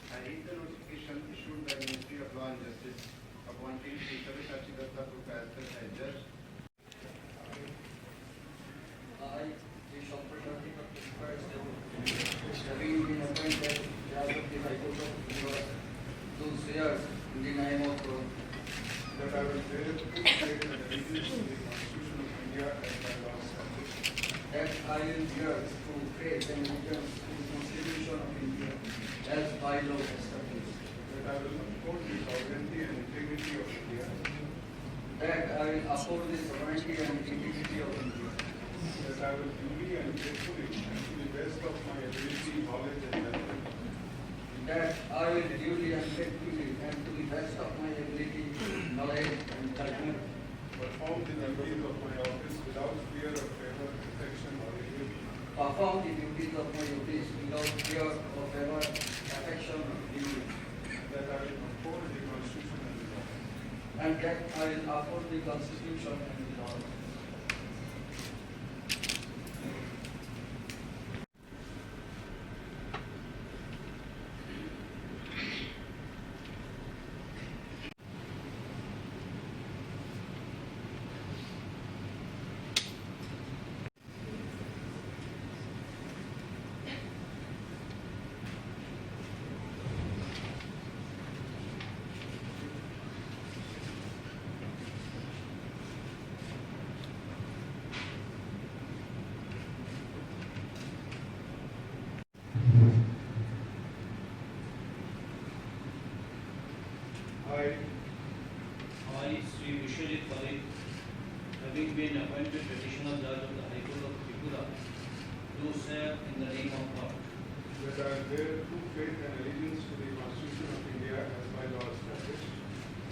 I read the notification issued by Ministry of Law and Justice appointing Sri Shashi Datta Professor as judge. I, the Shoppershati having been appointed judge of the High Court of Gujarat, do swear in the name of God that I will bear true faith and allegiance to the Constitution of India as by law established. that I will bear true faith and allegiance to the Constitution of India as by law established. That I will uphold the sovereignty and integrity of India. That I will uphold the sovereignty and integrity of India. That I will duly and faithfully and to the best of my ability, knowledge and judgment That I will duly and faithfully and to the best of my ability, knowledge and judgment perform the duties of my office without fear of favor, affection or ill. perform the duties of my office without fear of favor, affection or ill. That I will uphold the Constitution and the law. And that I will uphold the Constitution and the laws. I, Sri Vishwajit Parekh, having been appointed Petitioner Judge of the High Court of Tripura, do swear in the name of God That I will bear true faith and allegiance to the Constitution of India as by law established.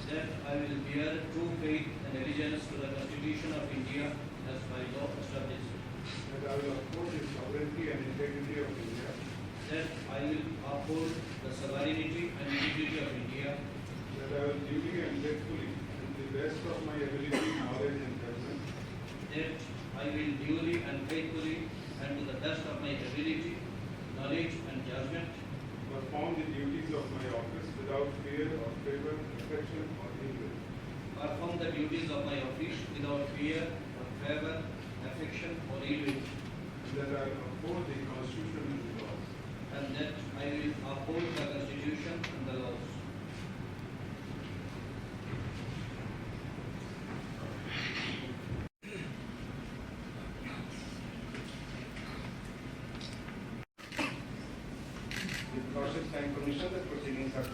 that I will bear true faith and allegiance to the Constitution of India as by law established, That I will uphold the sovereignty and integrity of India. that I will uphold the sovereignty and integrity of India, That I will duly and faithfully and to the best of my ability, knowledge and judgment that I will duly and faithfully and to the best of my ability, knowledge and judgment perform the duties of my office without fear or favor, affection or ill will. perform the duties of my office without fear or favor, affection or ill will, That I will uphold the Constitution and the laws. and that I will uphold the Constitution and the laws. With cautious time permission, the proceedings are